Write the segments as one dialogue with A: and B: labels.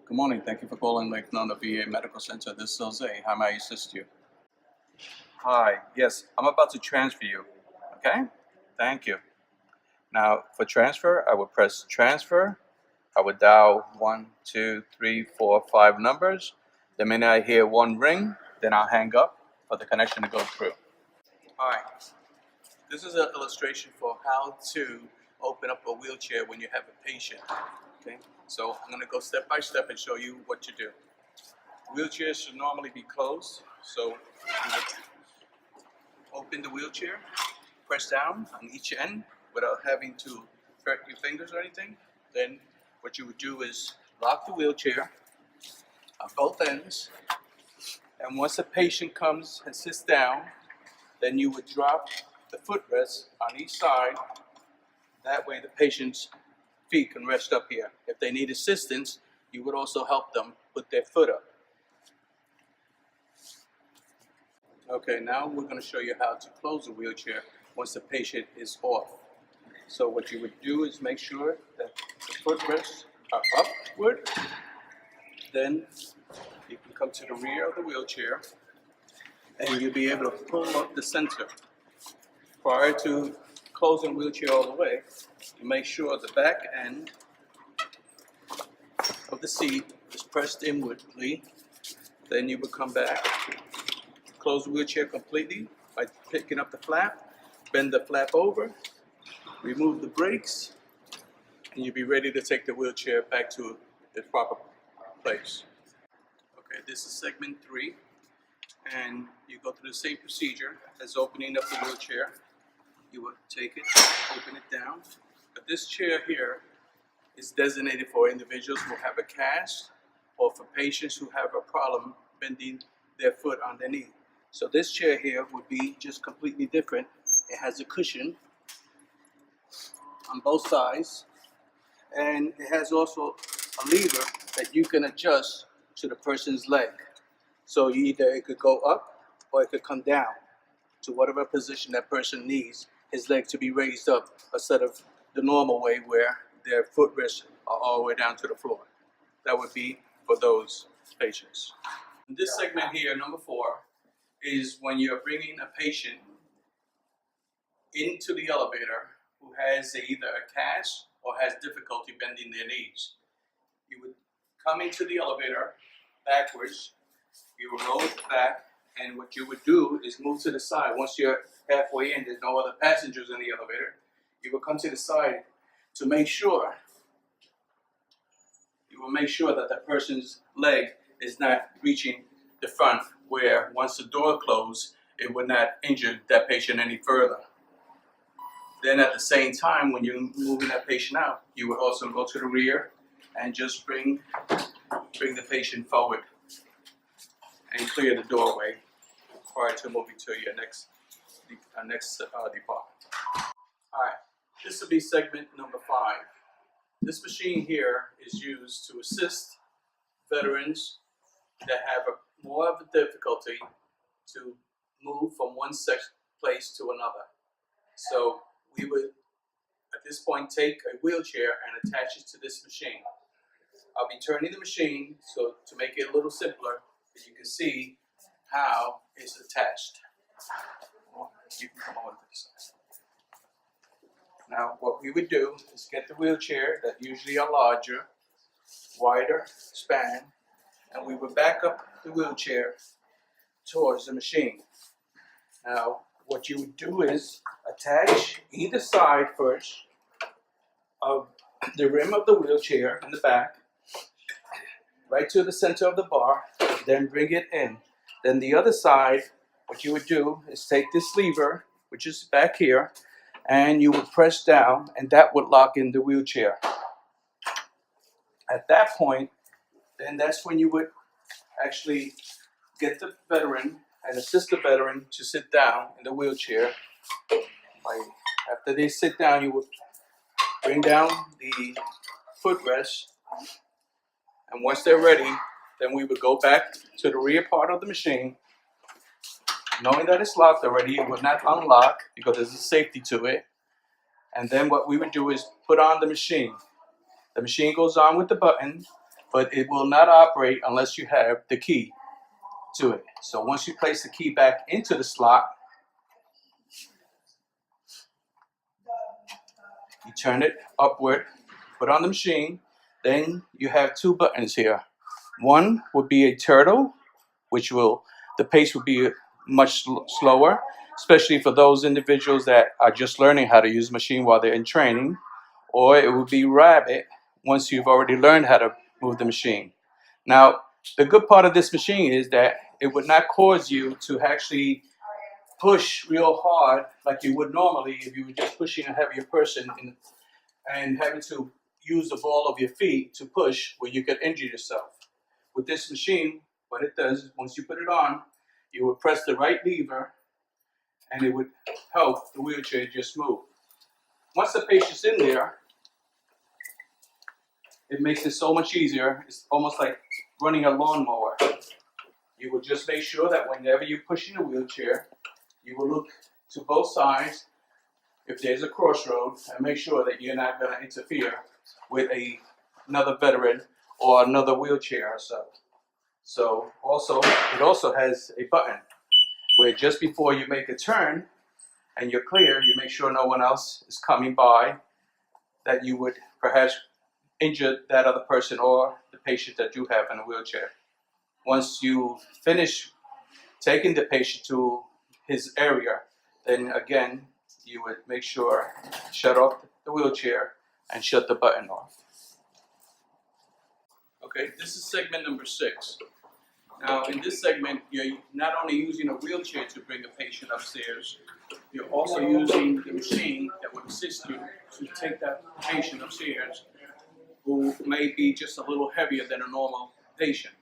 A: Good morning. Thank you for calling Lake Nona VA Medical Center. This is Jose. How may I assist you? Hi. Yes, I'm about to transfer you. Okay? Thank you. Now, for transfer, I would press transfer. I would dial 1, 2, 3, 4, 5 numbers. The minute I hear one ring, then I'll hang up for the connection to go through. All right. This is an illustration for how to open up a wheelchair when you have a patient. Okay? So I'm going to go step by step and show you what to do. Wheelchairs should normally be closed, so you open the wheelchair, press down on each end without having to hurt your fingers or anything. Then what you would do is lock the wheelchair on both ends, and once the patient comes and sits down, then you would drop the footrest on each side. That way the patient's feet can rest up here. If they need assistance, you would also help them put their foot up. Okay, now we're going to show you how to close the wheelchair once the patient is off. So what you would do is make sure that the footrests are upward. Then you can come to the rear of the wheelchair and you'll be able to pull up the center. Prior to closing the wheelchair all the way, you make sure the back end of the seat is pressed inwardly. Then you would come back, close the wheelchair completely by picking up the flap, bend the flap over, remove the brakes, and you'll be ready to take the wheelchair back to its proper place. Okay, this is segment 3, and you go through the same procedure as opening up the wheelchair. You would take it, open it down, but this chair here is designated for individuals who have a cast or for patients who have a problem bending their foot on their knee. So this chair here would be just completely different. It has a cushion on both sides, and it has also a lever that you can adjust to the person's leg. So either it could go up or it could come down to whatever position that person needs his leg to be raised up instead of the normal way where their footrests are all the way down to the floor. That would be for those patients. In this segment here, number 4, is when you're bringing a patient into the elevator who has either a cast or has difficulty bending their knees. You would come into the elevator backwards, you would roll it back, and what you would do is move to the side. Once you're halfway in, there's no other passengers in the elevator, you will come to the side to make sure that the person's leg is not reaching the front, where once the door closed, it would not injure that patient any further. Then at the same time, when you're moving that patient out, you would also go to the rear and just bring the patient forward and clear the doorway prior to moving to your next department. All right, this will be segment number 5. This machine here is used to assist veterans that have more of a difficulty to move from one place to another. So we would, at this point, take a wheelchair and attach it to this machine. I'll be turning the machine so to make it a little simpler, that you can see how it's attached. You can come over to this side. Now, what we would do is get the wheelchair that usually are larger, wider span, and we would back up the wheelchair towards the machine. Now, what you would do is attach either side first of the rim of the wheelchair in the back, right to the center of the bar, then bring it in. Then the other side, what you would do is take this lever, which is back here, and you would press down, and that would lock in the wheelchair. At that point, then that's when you would actually get the veteran and assist the veteran to sit down in the wheelchair. After they sit down, you would bring down the footrest, and once they're ready, then we would go back to the rear part of the machine. Knowing that it's locked already, it would not unlock because there's a safety to it. And then what we would do is put on the machine. The machine goes on with the button. but it will not operate unless you have the key to it. So once you place the key back into the slot, you turn it upward, put on the machine, then you have two buttons here. One would be a turtle, which the pace will be much slower, especially for those individuals that are just learning how to use the machine while they're in training. Or it would be rabbit once you've already learned how to move the machine. Now, the good part of this machine is that it would not cause you to actually push real hard like you would normally if you were just pushing a heavier person and having to use the ball of your feet to push where you could injure yourself. With this machine, what it does is once you put it on, you would press the right lever and it would help the wheelchair just move. Once the patient's in there, it makes it so much easier. It's almost like running a lawnmower. You will just make sure that whenever you're pushing a wheelchair, you will look to both sides if there's a crossroad and make sure that you're not going to interfere with another veteran or another wheelchair or so. So it also has a button where just before you make a turn and you're clear, you make sure no one else is coming by that you would perhaps injure that other person or the patient that you have in a wheelchair. Once you finish taking the patient to his area, then again, you would make sure, shut off the wheelchair and shut the button off. Okay, this is segment number 6. Now, in this segment, you're not only using a wheelchair to bring a patient upstairs, you're also using the machine that would assist you to take that patient upstairs who may be just a little heavier than a normal patient.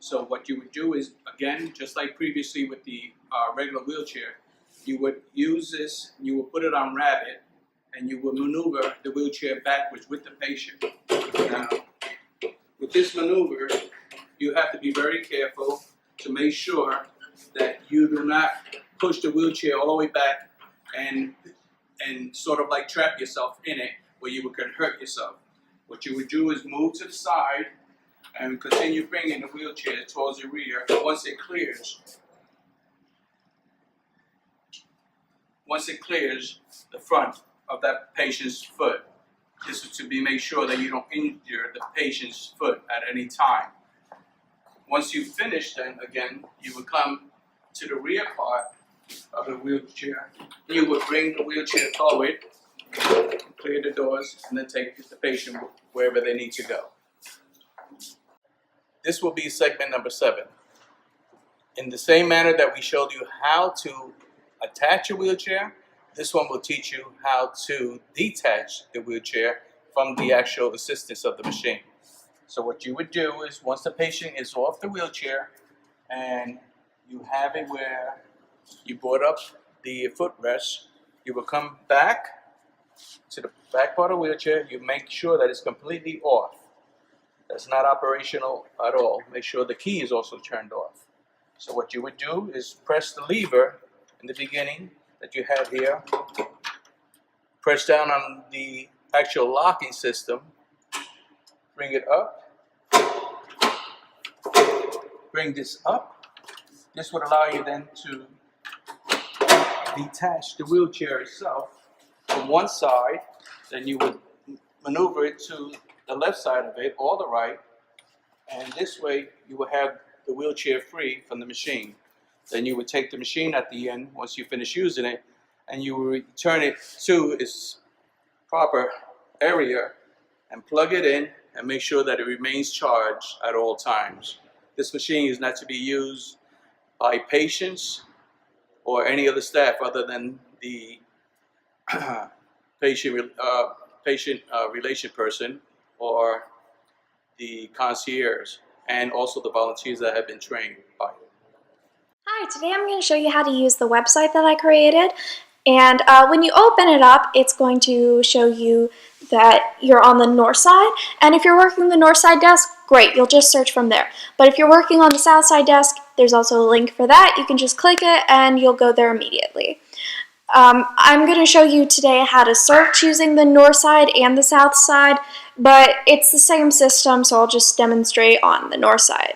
A: So what you would do is, again, just like previously with the regular wheelchair, you would use this, you would put it on rabbit, and you would maneuver the wheelchair backwards with the patient. Now, with this maneuver, you have to be very careful to make sure that you do not push the wheelchair all the way back and sort of like trap yourself in it where you could hurt yourself. What you would do is move to the side and continue bringing the wheelchair towards the rear. Once it clears the front of that patient's foot. This is to make sure that you don't injure the patient's foot at any time. Once you finish, then again, you would come to the rear part of the wheelchair. You would bring the wheelchair forward, clear the doors, and then take the patient wherever they need to go. This will be segment number 7. In the same manner that we showed you how to attach a wheelchair, this one will teach you how to detach the wheelchair from the actual assistance of the machine. So what you would do is once the patient is off the wheelchair and you have it where you brought up the footrest, you will come back to the back part of the wheelchair. You make sure that it's completely off. That's not operational at all. Make sure the key is also turned off. So what you would do is press the lever in the beginning that you have here. Press down on the actual locking system. Bring it up. Bring this up. This would allow you then to detach the wheelchair itself from one side. Then you would maneuver it to the left side of it or the right. And this way you will have the wheelchair free from the machine. Then you would take the machine at the end once you finish using it and you will return it to its proper area and plug it in and make sure that it remains charged at all times. This machine is not to be used by patients or any other staff other than the patient relation person or the concierge, and also the volunteers that have been trained by it.
B: Hi, today I'm going to show you how to use the website that I created. And when you open it up, it's going to show you that you're on the north side. And if you're working the north side desk, great, you'll just search from there. But if you're working on the south side desk, there's also a link for that. You can just click it and you'll go there immediately. I'm going to show you today how to search using the north side and the south side, but it's the same system, so I'll just demonstrate on the north side.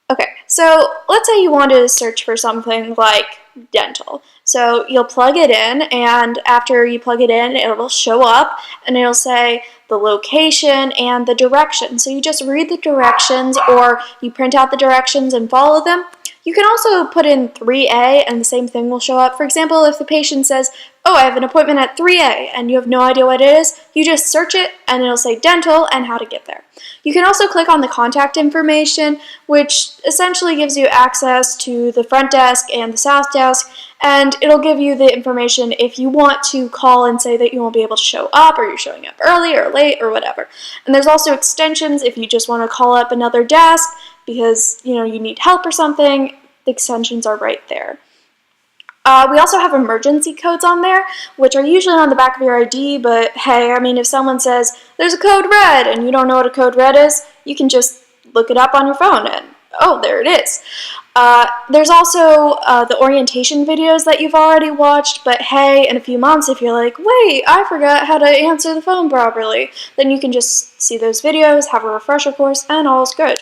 B: Okay, so let's say you wanted to search for something like dental. So you'll plug it in, and after you plug it in, it'll show up, and it'll say the location and the directions. So you just read the directions, or you print out the directions and follow them. You can also put in 3A and the same thing will show up. For example, if the patient says, oh, I have an appointment at 3A, and you have no idea what it is, you just search it and it'll say dental and how to get there. You can also click on the contact information, which essentially gives you access to the front desk and the south desk, and it'll give you the information if you want to call and say that you won't be able to show up, or you're showing up early or late or whatever. And there's also extensions if you just want to call up another desk because you need help or something. The extensions are right there. We also have emergency codes on there, which are usually on the back of your ID, but hey, I mean, if someone says, there's a code red, and you don't know what a code red is, you can just look it up on your phone, and oh, there it is. There's also the orientation videos that you've already watched, but hey, in a few months, if you're like, wait, I forgot how to answer the phone properly, then you can just see those videos, have a refresher course, and all's good.